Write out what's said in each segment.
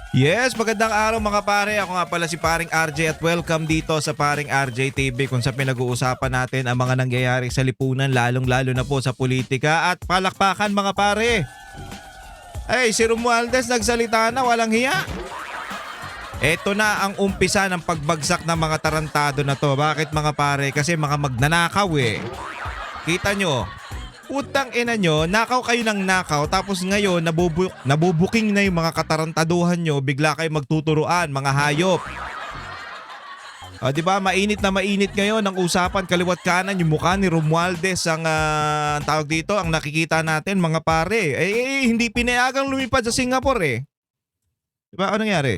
Yes, magandang araw mga pare. Ako nga pala si Paring RJ at welcome dito sa Paring RJ TV kung sa pinag-uusapan natin ang mga nangyayari sa lipunan lalong-lalo na po sa politika at palakpakan mga pare. Ay, si Romualdez nagsalita na walang hiya. Ito na ang umpisa ng pagbagsak ng mga tarantado na to. Bakit mga pare? Kasi mga magnanakaw eh. Kita nyo, utang ina nyo, nakaw kayo ng nakaw tapos ngayon nabubuking na yung mga katarantaduhan nyo, bigla kayo magtuturuan, mga hayop. O, di ba mainit na mainit ngayon ang usapan kaliwat kanan yung mukha ni Romualdez ang tawag dito, ang nakikita natin mga pare. Hindi pinayagang lumipad sa Singapore eh. Di ba ano nangyari?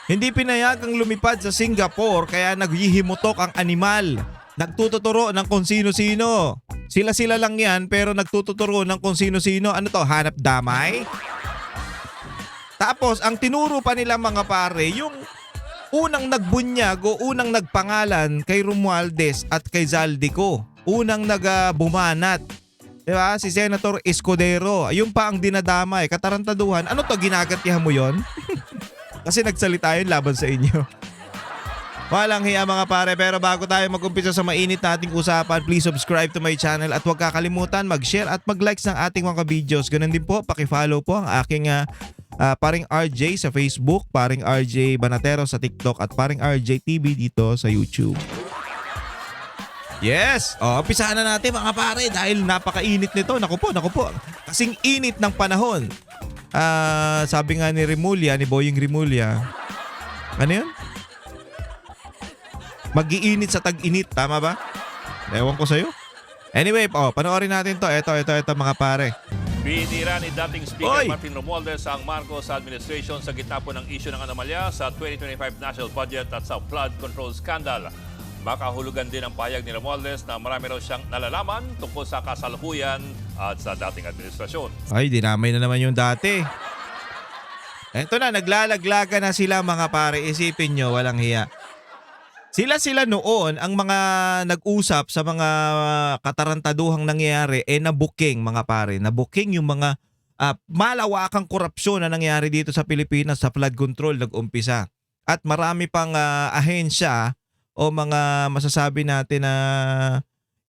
Hindi pinayagang lumipad sa Singapore kaya naghihimutok ang animal. Nagtututuro ng kung sino-sino. Sila-sila lang yan pero nagtututuro ng kung sino-sino. Ano to? Hanap damay? Tapos ang tinuro pa nila mga pare, yung unang nagbunyag o unang nagpangalan kay Romualdez at kay Zaldico. Unang nagbumanat. Diba? Si Senator Escudero. Ayun pa ang dinadamay. Katarantaduhan. Ano to? Ginagantihan mo yon? Kasi nagsalita yun laban sa inyo. Walang hiya mga pare, pero bago tayo mag-umpisa sa mainit nating usapan, please subscribe to my channel at huwag kakalimutan mag-share at mag-likes ng ating mga videos. Ganun din po, pakifollow po ang aking Paring RJ sa Facebook, Paring RJ Banatero sa TikTok at Paring RJ TV dito sa YouTube. Yes! Umpisahan na natin mga pare dahil napakainit nito. Naku po. Kasing init ng panahon. Sabi nga ni Boying Rimulya, ano yun? Mag-iinit sa tag-init, tama ba? Ewan ko sa'yo. Anyway, panoorin natin to. Ito mga pare. Binira ni dating Speaker Oy! Martin Romualdez ang Marcos administration sa gitna po ng isyu ng anomalya sa 2025 national budget at sa flood control scandal. Makahulugan din ang payag ni Romualdez na marami raw siyang nalalaman tungkol sa kasalukuyan at sa dating administrasyon. Ay, dinamay na naman yung dati. Eto na, naglalaglaga na sila mga pare. Isipin nyo, walang hiya. Sila noon ang mga nag-usap sa mga katarantaduhang nangyayari nabuking mga pare. Nabuking yung mga malawakang korupsyon na nangyayari dito sa Pilipinas sa flood control nag-umpisa. At marami pang ahensya o mga masasabi natin na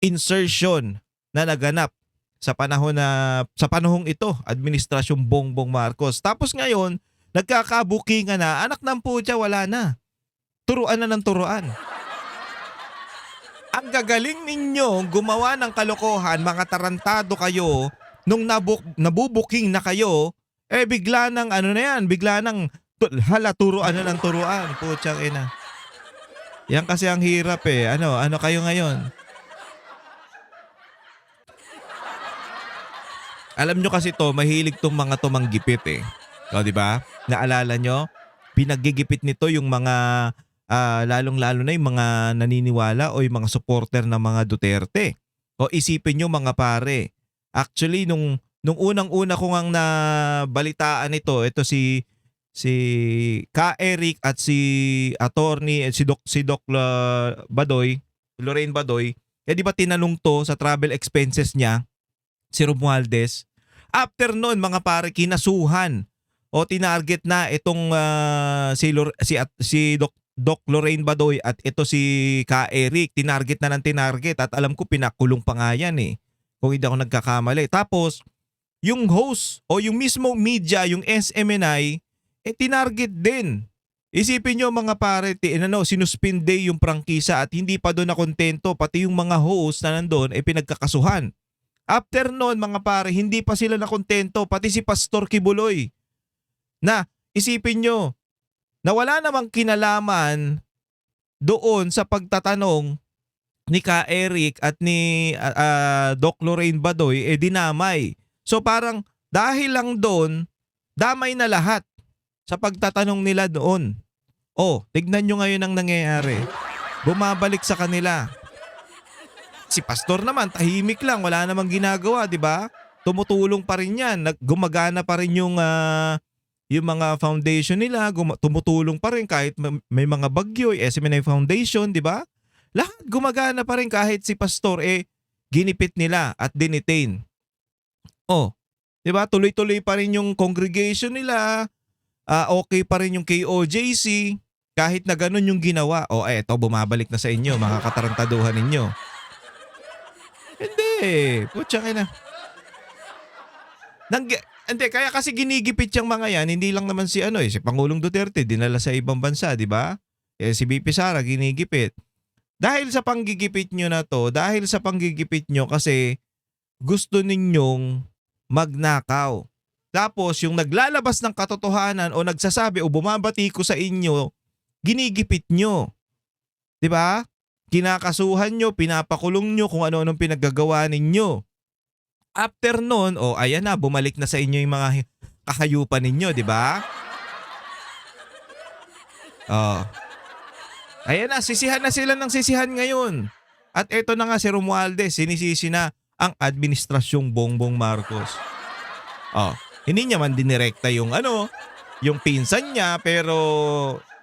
insertion na naganap sa panahong ito, administrasyong Bongbong Marcos. Tapos ngayon, nagkakabukingan na, anak ng putya, wala na. Turuan na ng turuan. Ang gagaling ninyo gumawa ng kalokohan, mga tarantado kayo, nung nabubuking na kayo, bigla ng bigla ng turuan na ng turuan. Putyang ina. Yan kasi ang hirap eh. Ano kayo ngayon? Alam nyo kasi to, mahilig tong mga tumanggipit eh. O, di ba? Naalala nyo? Pinaggigipit nito yung mga lalong-lalo na yung mga naniniwala o yung mga supporter ng mga Duterte. O isipin nyo mga pare, actually nung unang-una ko ngang nabalitaan ito si Ka Eric at si attorney si Doc Badoy, Lorraine Badoy, di ba tinanong to sa travel expenses niya si Romualdez. After noon mga pare, kinasuhan o tinarget na itong si Doc Lorraine Badoy at ito si Ka Eric, tinarget na ng tinarget at alam ko pinakulong pa nga yan eh. Kung hindi ako nagkakamali. Tapos, yung host o yung mismo media, yung SMNI, tinarget din. Isipin nyo mga pare, sinuspinde yung prangkisa at hindi pa doon nakontento, pati yung mga host na nandun, pinagkakasuhan. After noon mga pare, hindi pa sila nakontento, pati si Pastor Kibuloy. Na, isipin nyo, na wala namang kinalaman doon sa pagtatanong ni Ka Eric at ni Doc Lorraine Badoy, dinamay. So parang dahil lang doon, damay na lahat sa pagtatanong nila doon. Tignan nyo ngayon ang nangyayari. Bumabalik sa kanila. Si Pastor naman, tahimik lang, wala namang ginagawa, di ba? Tumutulong pa rin yan, gumagana pa rin yung mga foundation nila, tumutulong pa rin kahit may mga bagyo, SMNI Foundation, di ba? Lahat gumagana pa rin kahit si Pastor ginipit nila at dinitain. 'Di ba? Tuloy-tuloy pa rin yung congregation nila. okay pa rin yung kay OJC kahit na ganun yung ginawa. O eto, bumabalik na sa inyo, mga katarantaduhan ninyo. Hindi, putya na. Hindi, kaya kasi ginigipit yung mga yan, hindi lang naman si si Pangulong Duterte, dinala sa ibang bansa, di ba? Si BP Sara, ginigipit. Dahil sa panggigipit nyo na to, kasi gusto ninyong magnakaw. Tapos yung naglalabas ng katotohanan o nagsasabi o bumabati ko sa inyo, ginigipit nyo. 'Di ba? Kinakasuhan nyo, pinapakulong nyo kung ano-anong pinaggagawa ninyo. After nun, ayan na, bumalik na sa inyo yung mga kahayupan ninyo, 'di ba? Oh. Ayan na, sisihan na sila ng sisihan ngayon. At eto na nga si Romualdez, sinisisi na ang administrasyong Bongbong Marcos. Hindi niya man dinirekta yung yung pinsan niya, pero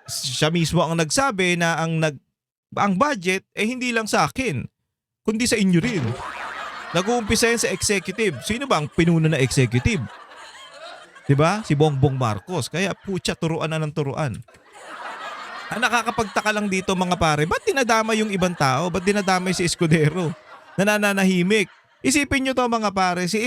siya mismo ang nagsabi na ang budget hindi lang sa akin, kundi sa inyo rin. Nag-uumpisa yan sa executive. Sino ba ang pinuno na executive? 'Di ba? Si Bongbong Marcos. Kaya putya, turuan na ng turuan. Ang nakakapagtaka lang dito mga pare, ba't dinadamay yung ibang tao? Ba't dinadamay si Escudero? Nananahimik. Isipin nyo to mga pare, si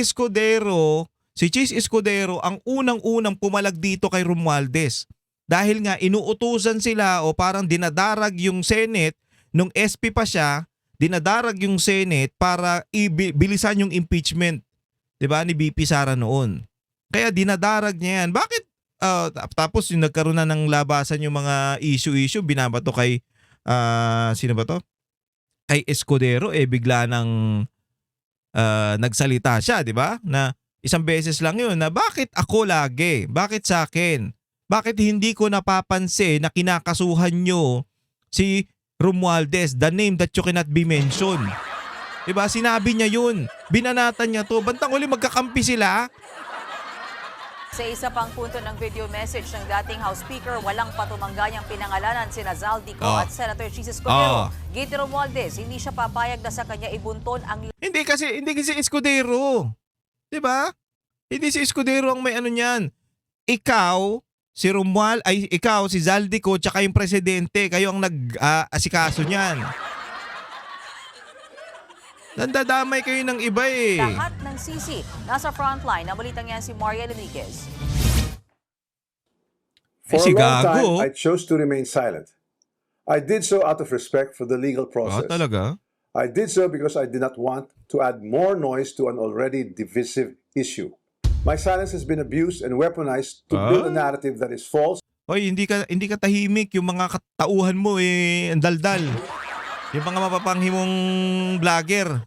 Chis Escudero ang unang-unang pumalag dito kay Romualdez. Dahil nga inuutusan sila o parang dinadarag yung Senate, nung SP pa siya, dinadarag yung Senate para bilisan yung impeachment, 'di ba, ni BP Sara noon. Kaya dinadarag niya yan. Bakit? Tapos yung nagkaroon na ng labasan yung mga issue, binabato kay, sino ba to? Kay Escudero, bigla nang nagsalita siya, di ba? Na isang beses lang yun, na bakit ako lagi? Bakit sa akin? Bakit hindi ko napapansin na kinakasuhan nyo si Romualdez, the name that you cannot be mentioned? Diba? Sinabi niya yun. Binanatan niya to. Bantang uli magkakampi sila. Sa isa pang punto ng video message ng dating House Speaker, walang patumanggayang pinangalanan sina Zaldico at Senator Chis Escudero. Gate Romualdez, hindi siya papayag na sa kanya ibunton ang... Hindi kasi Escudero. 'Di ba? Hindi si Escudero ang may niyan. Ikaw, si Zaldico, tsaka yung presidente, kayo ang nag-asikaso niyan. Nandadamay kayo ng iba eh. Lahat ng sisi. Nasa frontline, nabalitang yan si Maria Enriquez. For Si a long Gago. time, I chose to remain silent. I did so out of respect for the legal process. Talaga? I did so because I did not want to add more noise to an already divisive issue. My silence has been abused and weaponized to build a narrative that is false. Hoy, hindi ka tahimik. Yung mga katauhan mo ang daldal. Yung mga mapapanghimong vlogger.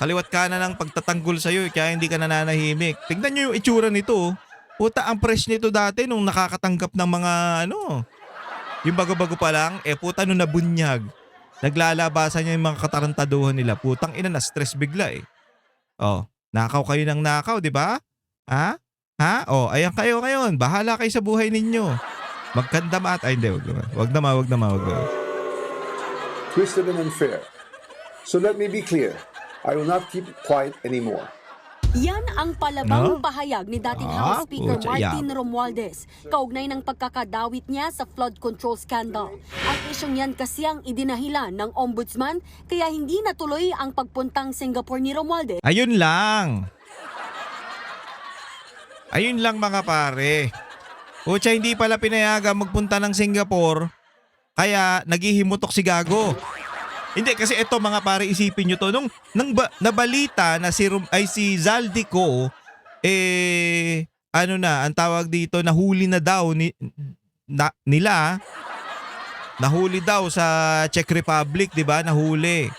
Kaliwat kanan ng pagtatanggol sa'yo, kaya hindi ka nananahimik. Tingnan nyo yung itsura nito. Puta, ang fresh nito dati nung nakakatanggap ng mga yung bago-bago pa lang, puta nung nabunyag. Naglalabasan niya yung mga katarantaduhan nila. Putang ina, na-stress bigla eh. Nakaw kayo ng nakaw, di ba? Ha? Ayan kayo ngayon. Bahala kayo sa buhay ninyo. Magkandama at... Ay, hindi. Wag naman. Twisted and unfair. So let me be clear. I will not keep quiet anymore. Yan ang palabang pahayag ni dating House Speaker putya, Martin Romualdez kaugnay ng pagkakadawit niya sa flood control scandal. Ang isyong yan kasi ang idinahilan ng ombudsman kaya hindi natuloy ang pagpuntang Singapore ni Romualdez. Ayun lang mga pare. Pucha, hindi pala pinayagan magpunta ng Singapore, kaya naghihimutok si Gago. Hindi, kasi ito mga pare, isipin nyo to. Nung nabalita na si Zaldico, ang tawag dito, nahuli na daw nila. Nahuli daw sa Czech Republic, di ba? Nahuli.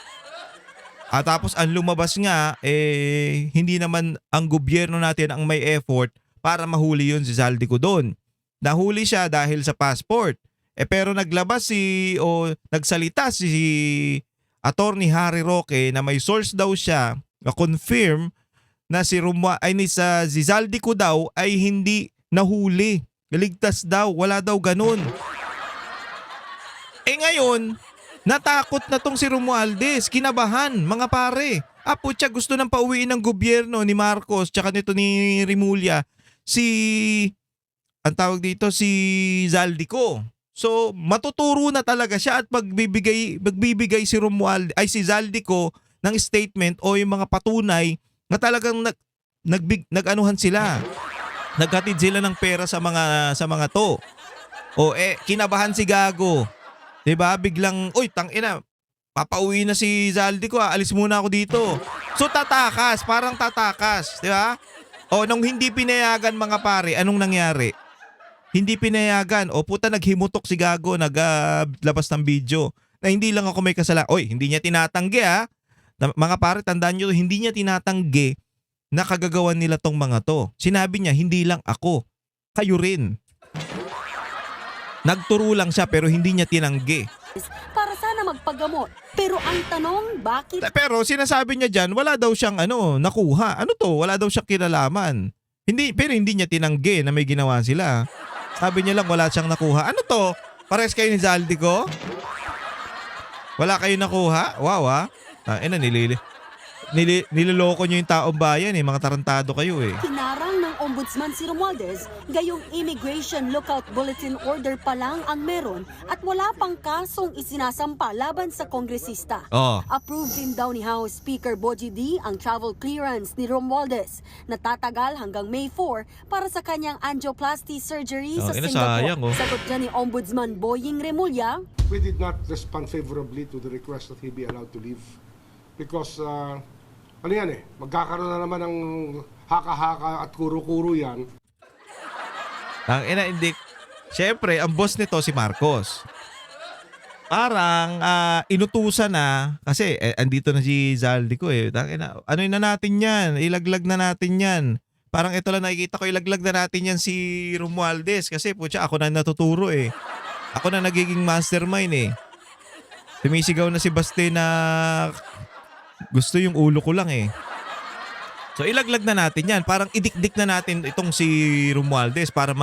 At tapos ang lumabas nga, hindi naman ang gobyerno natin ang may effort para mahuli yun si Zaldico doon. Nahuli siya dahil sa passport. Pero nagsalita si Attorney Harry Roque na may source daw siya na confirm na si Zaldico daw ay hindi nahuli. Ligtas daw, wala daw ganun. Ngayon, natakot na tong si Romualdez, kinabahan mga pare. Putya, gusto nang pauwiin ng gobyerno ni Marcos tsaka nito ni Rimulya si ang tawag dito, si Zaldico. So, matuturo na talaga siya at magbibigay si si Zaldico ng statement o yung mga patunay na talagang nag-anuhan sila. Naghatid sila ng pera sa mga to. O kinabahan si Gago. 'Di ba? Biglang, "Uy, tangina, papauwi na si Zaldico, alis muna ako dito." So parang tatakas, 'di ba? O nung hindi pinayagan mga pare, anong nangyari? Hindi pinayagan. O puta, naghimutok si Gago, naglabas ng video na hindi lang ako may kasalanan. Oy, hindi niya tinatanggi mga pare, tandaan nyo, hindi niya tinatanggi na kagagawan nila tong mga to. Sinabi niya, hindi lang ako, kayo rin. Nagturo lang siya pero hindi niya tinanggi. para sana magpagamot. Pero ang tanong, bakit Pero sinasabi niya dyan, wala daw siyang nakuha. Ano to? Wala daw siyang kinalaman. Pero hindi niya tinanggi na may ginawa sila. Sabi niya lang wala siyang nakuha. Ano to? Pares kayo ni Zaldico? Wala kayo nakuha? Wow niloloko niyo yung taong bayan mga tarantado kayo hinarang ng Ombudsman si Romualdez, gayong Immigration Lookout Bulletin Order pa lang ang meron at wala pang kasong isinasampa laban sa kongresista. Oh. Approved din daw ni House Speaker Boji D ang travel clearance ni Romualdez na tatagal hanggang May 4 para sa kanyang angioplasty surgery sa Singapore. Sayang, Sagot dyan ni Ombudsman Boying Remulla, We did not respond favorably to the request that he be allowed to leave because magkakaroon na naman ng haka-haka at kuro-kuro yan. Hindi. Siyempre, ang boss nito si Marcos. Parang inutusan na kasi andito na si Zaldico ano na natin yan? Ilaglag na natin yan. Parang ito lang nakikita ko, ilaglag na natin yan si Romualdez kasi putya, ako na natuturo Ako na nagiging mastermind Sumisigaw na si Baste na gusto yung ulo ko lang So ilaglag na natin yan. Parang idikdik na natin itong si Romualdez para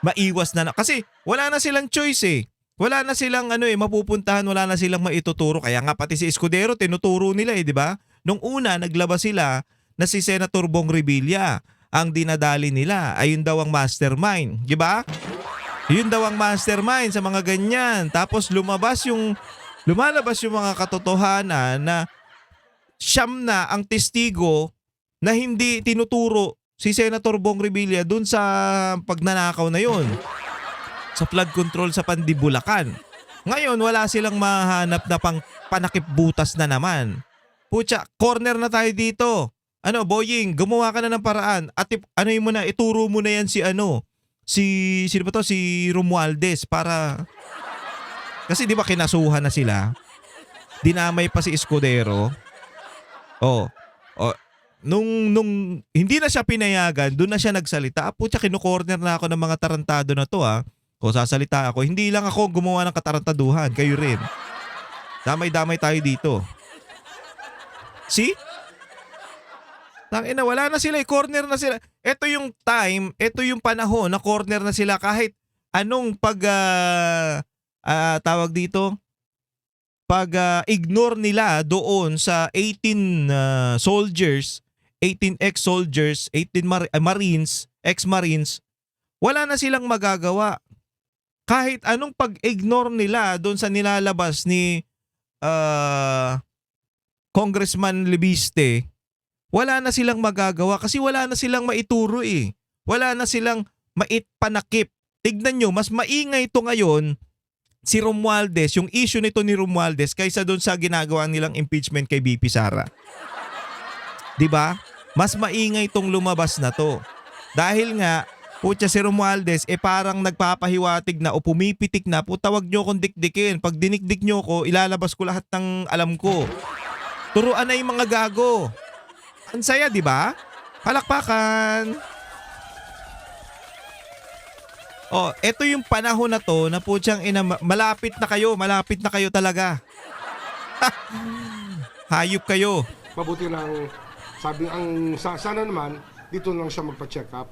maiwas na. Kasi wala na silang choice Wala na silang mapupuntahan, wala na silang maituturo. Kaya nga pati si Escudero tinuturo nila di ba? Nung una naglabas sila na si Senator Bong Revilla ang dinadali nila. Ayun daw ang mastermind, di ba? Yun daw ang mastermind sa mga ganyan. Tapos lumalabas yung mga katotohanan na siyam na ang testigo na hindi tinuturo si Senator Bong Revilla dun sa pagnanakaw na yun. Sa flood control sa Pandibulacan. Ngayon, wala silang mahanap na panakipbutas na naman. Pucha, corner na tayo dito. Boying, gumawa ka na ng paraan. At ituro mo na yan sino ba to? Si Romualdez para... Kasi di ba kinasuhan na sila? Dinamay pa si Escudero. Nung hindi na siya pinayagan, doon na siya nagsalita. Putya, kino-corner na ako ng mga tarantado na to Kung sasalita ako, hindi lang ako gumawa ng katarantaduhan, kayo rin. Damay-damay tayo dito. See? Tangina, wala na sila, corner na sila. Ito yung time, ito yung panahon na corner na sila kahit anong tawag dito, ignore nila doon sa 18 soldiers, 18 ex-soldiers, 18 Marines, ex-Marines, wala na silang magagawa. Kahit anong pag-ignore nila doon sa nilalabas ni Congressman Libiste, wala na silang magagawa kasi wala na silang maituro Wala na silang maitpanakip. Tignan nyo, mas maingay ito ngayon si Romualdez, yung issue nito ni Romualdez kaysa doon sa ginagawa nilang impeachment kay BP Sara. 'Di ba? Mas maingay itong lumabas na to. Dahil nga, putya si Romualdez parang nagpapahiwatig na o pumipitik na, puta wag nyo akong dikdikin. Pag dinikdik nyo ko, ilalabas ko lahat ng alam ko. Turuan na yung mga gago. Ang saya, 'di ba? Palakpakan. Ito yung panahon na to na putyang malapit na kayo talaga. Hayop kayo. Mabuti lang, sana naman, dito lang siya magpa-check up.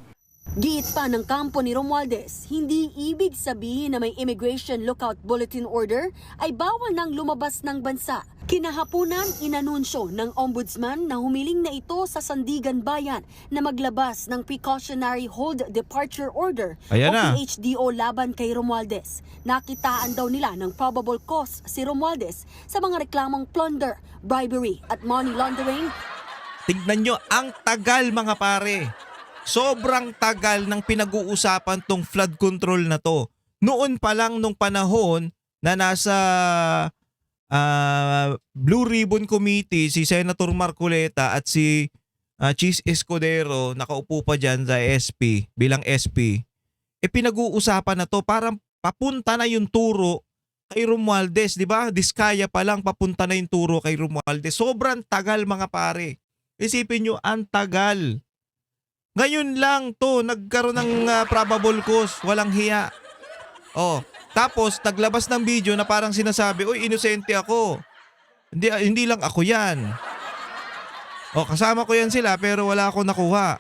Giit pa ng kampo ni Romualdez, hindi ibig sabihin na may Immigration Lookout Bulletin Order ay bawal nang lumabas ng bansa. Kinahaponan, inanunsyo ng Ombudsman na humiling na ito sa Sandigan Bayan na maglabas ng Precautionary Hold Departure Order Ayan o na. PHDO laban kay Romualdez. Nakitaan daw nila ng probable cause si Romualdez sa mga reklamong plunder, bribery at money laundering. Tignan nyo, ang tagal mga pare. Sobrang tagal ng pinag-uusapan tong flood control na to. Noon pa lang nung panahon na nasa Blue Ribbon Committee si Senator Marcoleta at si Chis Escudero nakaupo pa dyan sa SP bilang SP. Pinag-uusapan na to, parang papunta na yung turo kay Romualdez, di ba? Diskaya pa lang papunta na yung turo kay Romualdez. Sobrang tagal mga pare. Isipin nyo, ang tagal. Ngayon lang to nagkaroon ng probable cause, walang hiya. Oh, tapos naglabas ng video na parang sinasabi, "Uy, inosente ako. Hindi lang ako 'yan." Oh, kasama ko 'yan sila pero wala akong nakuha.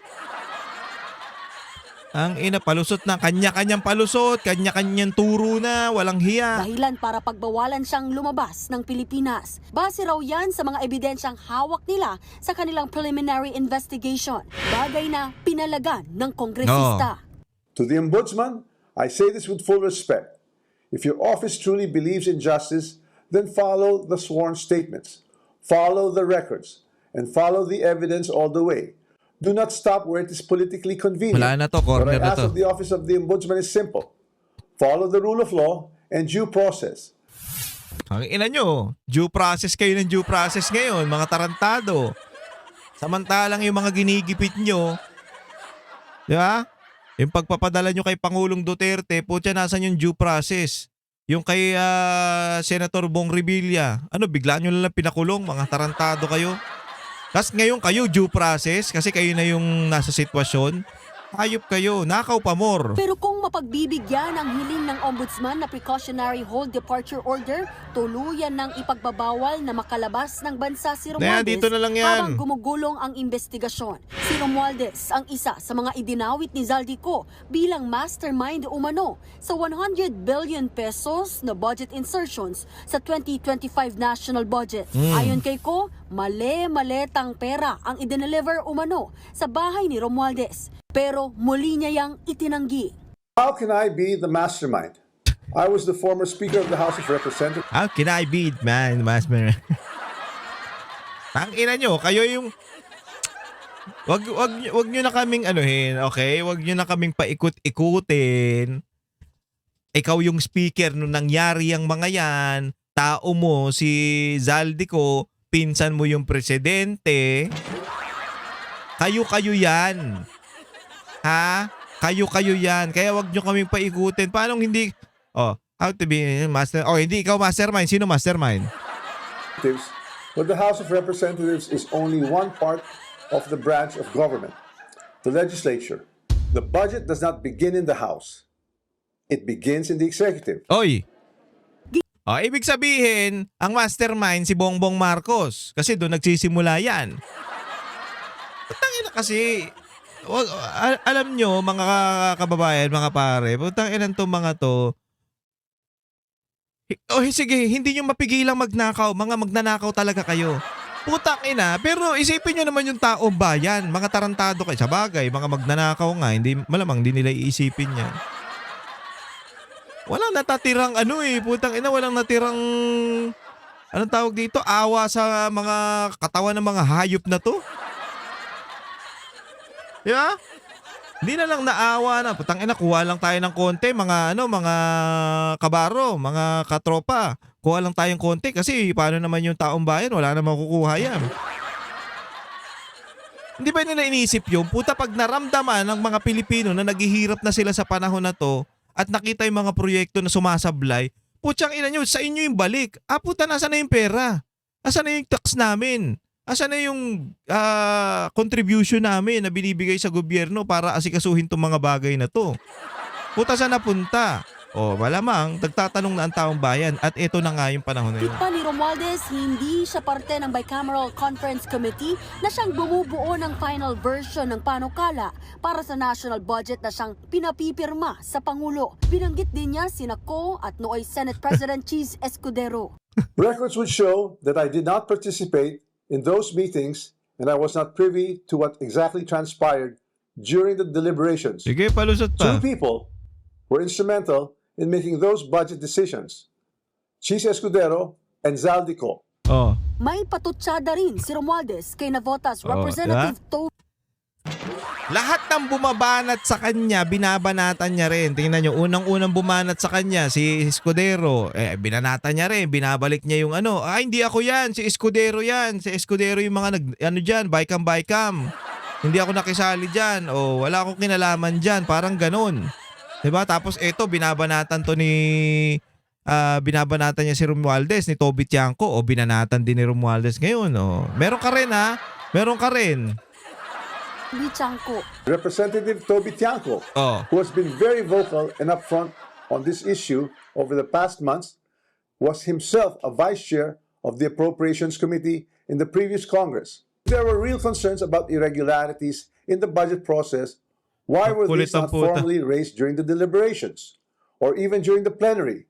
Ang ina, palusot na, kanya-kanyang palusot, kanya-kanyang turo na, walang hiya. Dahilan para pagbawalan siyang lumabas ng Pilipinas. Base raw yan sa mga ebidensyang hawak nila sa kanilang preliminary investigation. Bagay na pinalagan ng kongresista. To the Ombudsman, I say this with full respect. If your office truly believes in justice, then follow the sworn statements, follow the records, and follow the evidence all the way. Do not stop where it is politically convenient. Wala na to, What corner I na ask to. of the office of the Ombudsman is simple. Follow the rule of law and due process. Ang ina nyo, due process kayo ng due process ngayon, mga tarantado. Samantalang yung mga ginigipit nyo, di ba? Yung pagpapadala nyo kay Pangulong Duterte, putya, nasan yung due process? Yung kay Senator Bong Revilla, bigla nyo lang pinakulong, mga tarantado kayo. Tapos ngayon kayo due process kasi kayo na yung nasa sitwasyon. Hayop kayo, nakaw pa more. Pero kung mapagbibigyan ang hiling ng Ombudsman na Precautionary Hold Departure Order, tuluyan ng ipagbabawal na makalabas ng bansa si Romualdez dito na lang yan. habang gumugulong ang investigasyon. Si Romualdez ang isa sa mga idinawit ni Zaldico bilang mastermind umano sa 100 billion pesos na budget insertions sa 2025 national budget. Ayon kay Ko, mali-maletang pera ang idineliver umano sa bahay ni Romualdez. Pero muli niya yang itinanggi. How can I be the mastermind? I was the former Speaker of the House of Representatives. How can I beat, man, master? Tangina nyo, kayo yung... Wag nyo na kaming anuhin, okay? Wag nyo na kaming paikot-ikutin. Ikaw yung speaker nung nangyari ang mga yan. Tao mo, si Zaldico, pinsan mo yung presidente. Kayo-kayo yan. Ha? Kayo-kayo yan. Kaya wag nyo kaming paikutin. Paano hindi... how to be master... hindi ikaw mastermind. Sino mastermind? But the House of Representatives is only one part of the branch of government, the legislature. The budget does not begin in the House. It begins in the executive. Oy! Ibig sabihin, ang mastermind si Bongbong Marcos. Kasi doon nagsisimula yan. Putangina kasi... alam nyo, mga kababayan, mga pare, putangina itong mga to. Sige, hindi nyo mapigilang magnakaw. Mga magnanakaw talaga kayo. Putangina, pero isipin nyo naman yung taong bayan. Mga tarantado kayo. Sa bagay, mga magnanakaw nga, malamang hindi nila iisipin yan. Walang natatirang putangina, walang natirang, anong tawag dito, awa sa mga katawan ng mga hayop na to. Yeah? Hindi na lang naawa na. Putangina, kuha lang tayo ng konti, mga kabaro, mga katropa. Kuha lang tayong konti kasi paano naman yung taong bayan, wala namang kukuha yan. Hindi ba nila iniisip yun? Puta, pag naramdaman ng mga Pilipino na naghihirap na sila sa panahon na to at nakita yung mga proyekto na sumasablay, putsang ina nyo, sa inyo yung balik. Puta, nasa na yung pera? Asa na yung tax namin? Asa na yung contribution namin na binibigay sa gobyerno para asikasuhin tong mga bagay na to? Puta, saan napunta? malamang nagtatanong na ang taong bayan at ito na nga yung panahon na yun. Pa ni Romualdez, hindi siya parte ng Bicameral Conference Committee na siyang bumubuo ng final version ng panukala para sa national budget na siyang pinapipirma sa Pangulo. Binanggit din niya sina Ko at nooy Senate President Cheese Escudero. Records would show that I did not participate in those meetings and I was not privy to what exactly transpired during the deliberations. Sige, palusot pa. Two people were instrumental in making those budget decisions, Cheese Escudero and Zaldico. Oh. May patutsada rin si Romualdez kay Navotas Oh, Representative Toby Lahat ng bumabanat sa kanya, binabanatan niya rin. Tingnan nyo, unang-unang bumanat sa kanya, si Escudero. Binanatan niya rin, binabalik niya yung ano. Hindi ako yan, si Escudero yan. Si Escudero yung mga dyan, baykam. Hindi ako nakisali dyan. Wala akong kinalaman dyan. Parang ganun. Diba? Tapos eto, binabanatan to ni... binabanatan niya si Romualdez, ni Toby Tiangco. Binanatan din ni Romualdez ngayon. Meron ka rin ha? Meron ka rin. Chanco. Representative Toby Tiangco, who has been very vocal and upfront on this issue over the past months, was himself a vice chair of the Appropriations Committee in the previous Congress. There were real concerns about irregularities in the budget process. Why were these not formally raised during the deliberations or even during the plenary?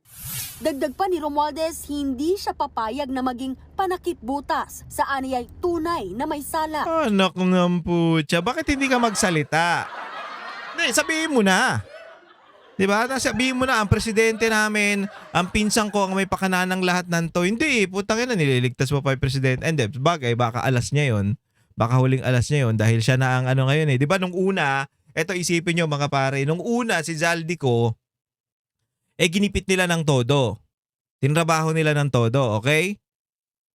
Dagdag pa ni Romualdez, hindi siya papayag na maging panakip butas sa aniyay tunay na may sala. Anak ng putya, bakit hindi ka magsalita? Hindi, sabihin mo na. Diba? Sabihin mo na, ang presidente namin, ang pinsang ko ang may pakana ng lahat ng to. Hindi, putang ina, nililigtas mo pa yung presidente. And then, bagay, baka alas niya yon. Baka huling alas niya yon dahil siya na ang ano ngayon eh. Diba nung una, eto isipin nyo mga pare, nung una si Zaldico, ginipit nila ng todo. Tinrabaho nila ng todo, okay?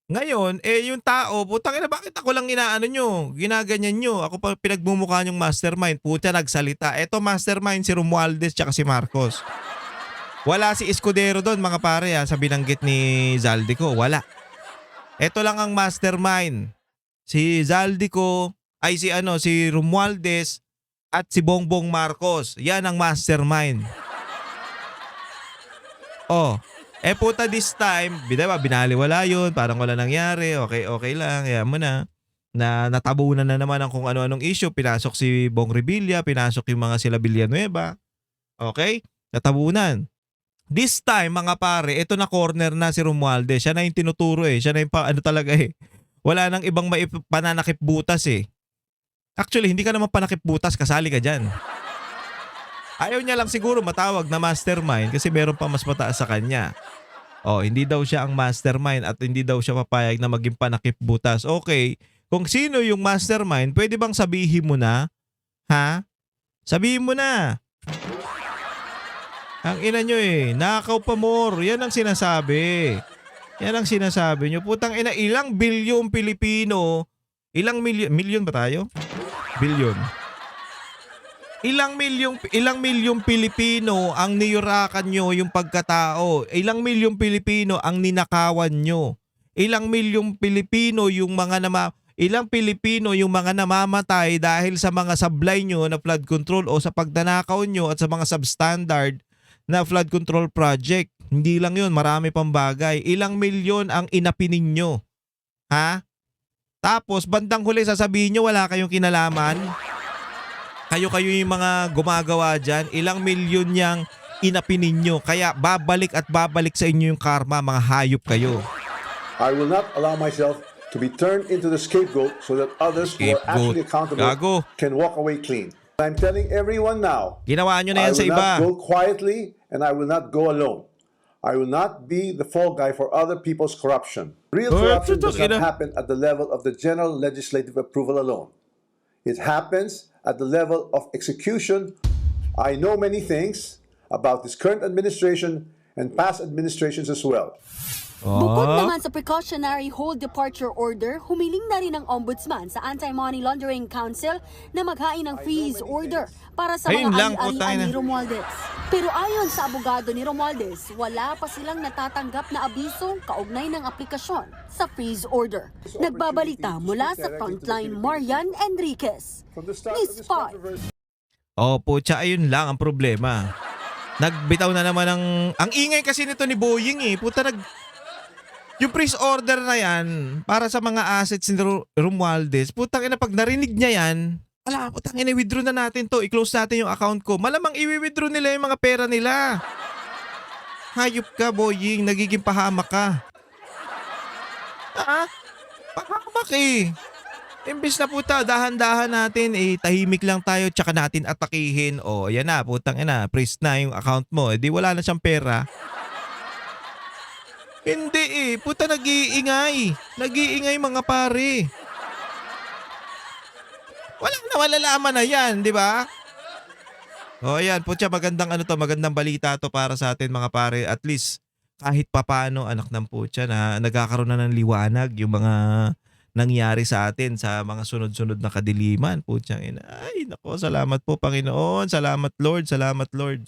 Ngayon, yung tao, putang ina, bakit ako lang inaano nyo? Ginaganyan nyo. Ako pa pinagmumukha nyong mastermind. Puta, nagsalita. Eto mastermind si Romualdez tsaka si Marcos. Wala si Escudero doon, mga pare, sa binanggit ni Zaldico. Wala. Eto lang ang mastermind. Si Zaldico, si Romualdez at si Bongbong Marcos. Yan ang mastermind. Puta this time, diba, binaliwala yun, parang wala nangyari, okay lang, yan mo na. Natabunan na naman ang kung ano-anong issue, pinasok si Bong Revilla, pinasok yung mga sila Villanueva. Okay? Natabunan. This time, mga pare, ito na corner na si Romualdez, siya na yung tinuturo siya na yung wala nang ibang pananakip butas Actually, hindi ka naman panakip butas, kasali ka dyan. Ayaw niya lang siguro matawag na mastermind kasi meron pa mas mataas sa kanya. Hindi daw siya ang mastermind at hindi daw siya papayag na maging panakip butas. Okay, kung sino yung mastermind, pwede bang sabihin mo na? Ha? Sabihin mo na. Ang ina nyo nakaw pa more. Yan ang sinasabi. Yan ang sinasabi nyo. Putang ina, ilang bilyong Pilipino, ilang milyon ba tayo? Bilyon. Ilang milyong Pilipino ang niyurakan nyo yung pagkatao. Ilang milyong Pilipino ang ninakawan nyo. Ilang milyong Pilipino yung mga namamatay dahil sa mga sablay nyo na flood control o sa pagdanakaw nyo at sa mga substandard na flood control project. Hindi lang yun, marami pang bagay. Ilang milyon ang inapinin nyo. Ha? Tapos bandang huli sasabihin nyo wala kayong kinalaman. Kayo yung mga gumagawa dyan, ilang milyon niyang inapinin nyo. Kaya babalik sa inyo yung karma, mga hayop kayo. I will not allow myself to be turned into the scapegoat so that others who are actually accountable can walk away clean. I'm telling everyone now, ginawa nyo na yan sa iba. I will not go quietly and I will not go alone. I will not be the fall guy for other people's corruption. Real corruption does not happen at the level of the general legislative approval alone. It happens at the level of execution. I know many things about this current administration and past administrations as well. Bukod naman sa precautionary hold departure order, humiling na rin ang Ombudsman sa Anti-Money Laundering Council na maghain ng freeze order para sa mga ari-arian ni Romualdez. Pero ayon sa abogado ni Romualdez, wala pa silang natatanggap na abiso kaugnay ng aplikasyon sa freeze order. Nagbabalita mula sa Frontline, Marian Enriquez. Miss 5. Putya, ayun lang ang problema. Nagbitaw na naman ang ingay kasi nito ni Boying eh. Puta yung freeze order na yan para sa mga assets ni Romualdez. Putang ina, pag narinig niya yan, wala, putang ina, withdraw na natin to. I-close natin yung account ko. Malamang i-withdraw nila yung mga pera nila. Hayop ka, Boying. Nagiging pahamak ka. Pahamak eh. Imbis na puta, dahan-dahan natin, tahimik lang tayo, tsaka natin atakihin. O, yan na, putang ina, freeze na yung account mo. Di wala na siyang pera. Hindi puta, nag-iingay. Nag-iingay mga pare. Walang nawalalaman na yan, di ba? O ayan, putya, magandang balita to para sa atin mga pare. At least, kahit papano, anak ng putya, na nagkakaroon na ng liwanag yung mga nangyari sa atin sa mga sunod-sunod na kadiliman. Putyang ina. Ay, nako, salamat po Panginoon. Salamat Lord, salamat Lord.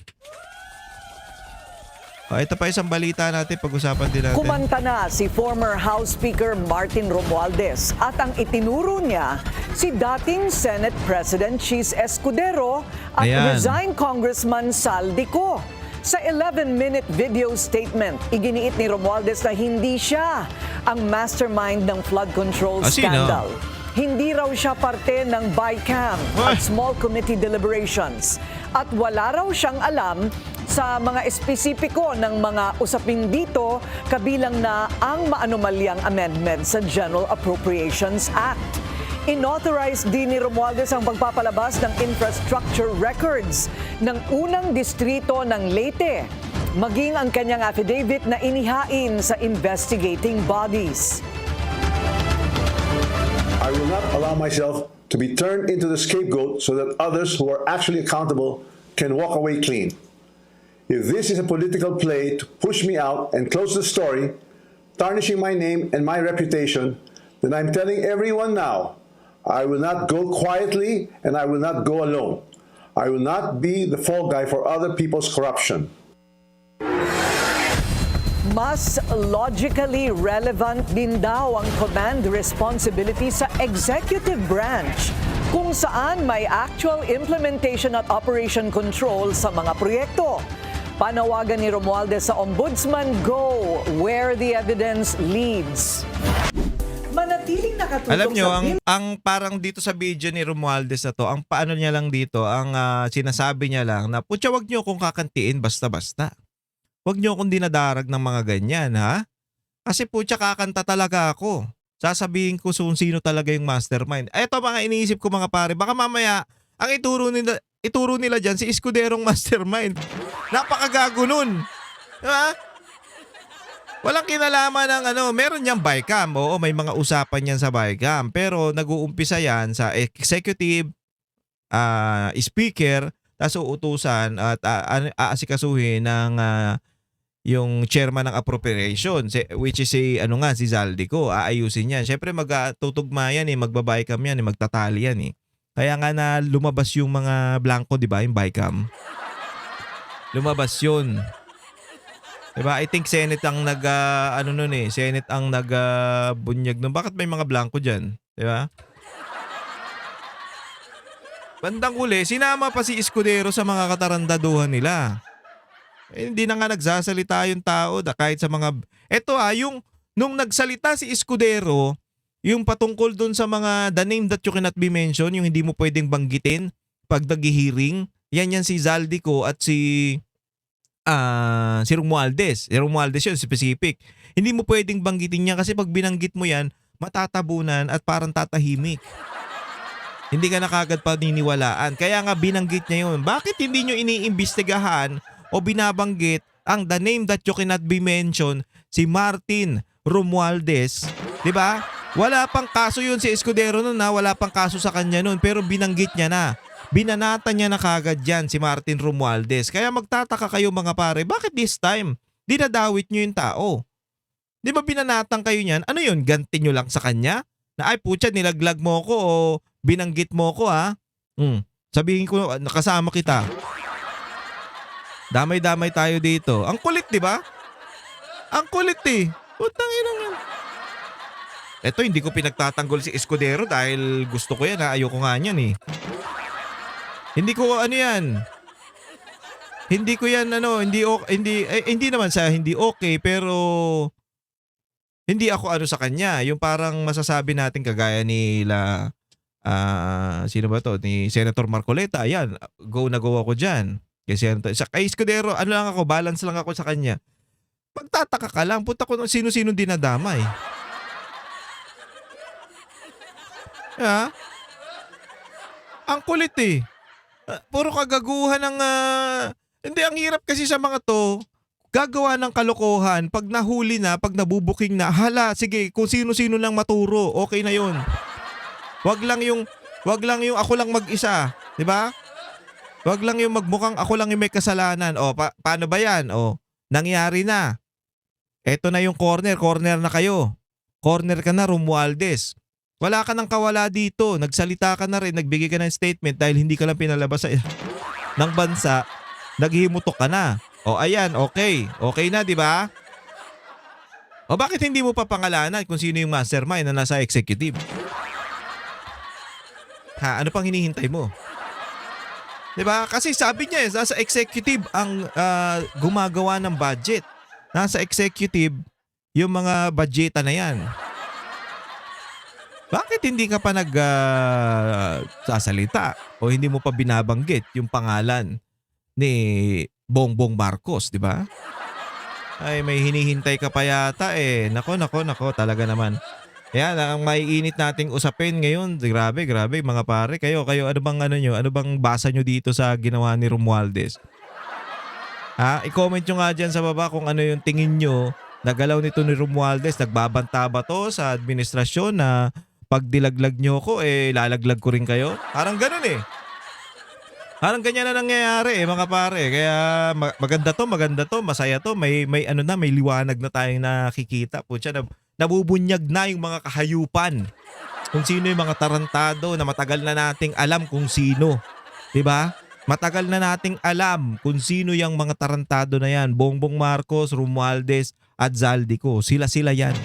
Ito pa isang balita natin, pag-usapan din natin. Kumanta na si former House Speaker Martin Romualdez at ang itinuro niya si dating Senate President Chis Escudero at Ayan. resigned Congressman Saldico. Sa 11-minute video statement, iginiit ni Romualdez na hindi siya ang mastermind ng flood control Sino? scandal. Hindi raw siya parte ng BICAM at Ay. small committee deliberations. At wala raw siyang alam sa mga espesipiko ng mga usapin dito, kabilang na ang maanumalyang amendment sa General Appropriations Act. Inauthorize din ni Romualdez ang pagpapalabas ng infrastructure records ng unang distrito ng Leyte, maging ang kanyang affidavit na inihain sa investigating bodies. I will not allow myself to be turned into the scapegoat so that others who are actually accountable can walk away clean. If this is a political play to push me out and close the story, tarnishing my name and my reputation, then I'm telling everyone now, I will not go quietly and I will not go alone. I will not be the fall guy for other people's corruption. Mas logically relevant din daw ang command responsibility sa executive branch, kung saan may actual implementation at operation control sa mga proyekto. Panawagan ni Romualdez sa Ombudsman, go where the evidence leads. Manatiling nakatutok Alam nyo, sa ang parang dito sa video ni Romualdez na to, ang paano niya lang dito, ang sinasabi niya lang na, putya, wag nyo akong kakantiin basta-basta. Wag nyo akong dinadarag ng mga ganyan, ha? Kasi putya, kakanta talaga ako. Sasabihin ko sino talaga yung mastermind. Eto mga iniisip ko mga pare, baka mamaya, ang ituro nila dyan si Escuderong mastermind. Napakagago nun. Diba? Walang kinalaman ng meron niyang BICAM. Oo, may mga usapan yan sa BICAM. Pero nag-uumpisa yan sa executive, speaker, tapos uutusan at aasikasuhin ng yung chairman ng appropriation, which is si Zaldico. Aayusin yan. Siyempre magtutugma yan magbabaycam yan magtatali yan Kaya nga na lumabas yung mga blanco, di ba? Yung BICAM. Lumabas yun. Diba? I think Senate ang Senate ang bunyag nun. Bakit may mga blanco dyan? Diba? Bandang huli, sinama pa si Escudero sa mga katarandaduhan nila. Hindi na nga nagsasalita yung tao kahit sa mga... nung nagsalita si Escudero, yung patungkol dun sa mga the name that you cannot be mentioned, yung hindi mo pwedeng banggitin pag nag-hearing, yan si Zaldico at si Romualdez. Si Romualdez yun, specific. Hindi mo pwedeng banggitin niya kasi pag binanggit mo yan, matatabunan at parang tatahimik. Hindi ka na kagad paniniwalaan. Kaya nga binanggit niya yun. Bakit hindi nyo iniimbestigahan o binabanggit ang the name that you cannot be mentioned, si Martin Romualdez? Diba? Wala pang kaso yun si Escudero nun wala pang kaso sa kanya nun, pero binanggit niya na. Binanata niya na kagad yan si Martin Romualdez. Kaya magtataka kayo mga pare, bakit this time dinadawit nyo yung tao? Di ba binanatang kayo niyan? Ano yun? Ganti nyo lang sa kanya? Na ay putya, nilaglag mo ko o binanggit mo ko Sabihin ko, nakasama kita. Damay-damay tayo dito. Ang kulit, di ba? Ang kulit Putang ina yan. Eto, hindi ko pinagtatanggol si Escudero dahil gusto ko yan. Ayoko nga niyan Hindi ko yan. Hindi ko yan hindi naman sa hindi okay, pero hindi ako ano sa kanya, yung parang masasabi natin kagaya nila sino ba to? Ni Senator Marcoleta. Ayan, go na go ako diyan. Kay Senator sa kay Escudero, ano lang ako, balance lang ako sa kanya. Pagtataka ka lang, punta ko sino-sino dinadamay. Ha? Ang kulit eh. Puro kagaguhan ng hindi, ang hirap kasi sa mga to, gagawa ng kalokohan, pag nahuli na, pag nabubuking na, hala, sige, kung sino-sino lang maturo, okay na 'yon. Wag lang yung ako lang mag-isa, 'di ba? Wag lang yung magmukhang ako lang yung may kasalanan. O paano ba 'yan? O nangyari na. Eto na yung corner na kayo. Corner ka na, Romualdez. Wala ka nang kawala dito. Nagsalita ka na rin, nagbigay ka ng statement dahil hindi ka lang pinalabas ng bansa. Naghihimutok ka na. O ayan, okay. Okay na, di ba? O bakit hindi mo pa pangalanan kung sino yung mastermind na nasa executive? Ha, ano pang hinihintay mo? Di ba? Kasi sabi niya, nasa executive ang gumagawa ng budget. Nasa executive yung mga budgeta na yan. Bakit hindi ka pa sasalita o hindi mo pa binabanggit yung pangalan ni Bongbong Marcos, di ba? Ay, may hinihintay ka pa yata eh. Nako, talaga naman. Yan, ang maiinit nating usapin ngayon. Grabe, mga pare. Kayo, ano bang basa nyo dito sa ginawa ni Romualdez? Ha, i-comment nyo nga dyan sa baba kung ano yung tingin nyo. Nagalaw nito ni Romualdez. Nagbabanta ba to sa administrasyon na pag dilaglag nyo ko, lalaglag ko rin kayo? Parang ganun eh. Parang ganyan na nangyayari mga pare. Kaya maganda to, masaya to. May liwanag na tayong nakikita. Pucha, nabubunyag na yung mga kahayupan. Kung sino yung mga tarantado na matagal na nating alam kung sino. 'Di ba? Matagal na nating alam kung sino yung mga tarantado na yan. Bongbong Marcos, Romualdez at Zaldico. Sila yan.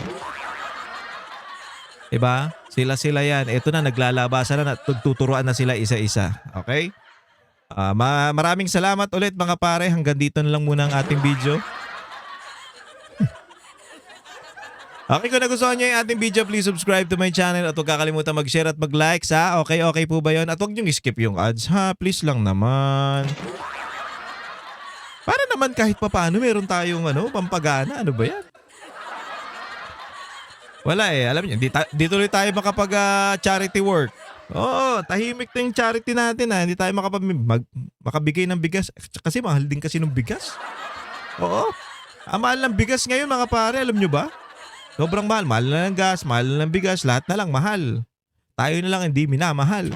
Diba? Sila yan. Ito na, naglalabasan na, tuturuan na sila isa-isa. Okay? Maraming salamat ulit mga pare. Hanggang dito na lang muna ang ating video. Okay, kung nagustuhan nyo yung ating video, please subscribe to my channel at huwag kakalimutan mag-share at mag-like ha. Okay po ba yun? At huwag nyo skip yung ads ha. Please lang naman. Para naman kahit papaano meron tayong pampagana. Ano ba yan? Wala eh. Alam niyo, di tuloy tayo charity work. Oo, tahimik na yung charity natin ha. Hindi tayo makabigay ng bigas. Kasi mahal din kasi ng bigas. Oo. Ang mahal ng bigas ngayon mga pare, alam nyo ba? Sobrang mahal. Mahal na ng gas, mahal na ng bigas, lahat na lang mahal. Tayo na lang hindi minamahal.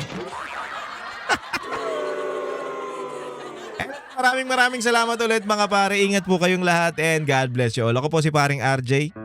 Maraming salamat ulit mga pare. Ingat po kayong lahat and God bless you all. Ako po si paring RJ.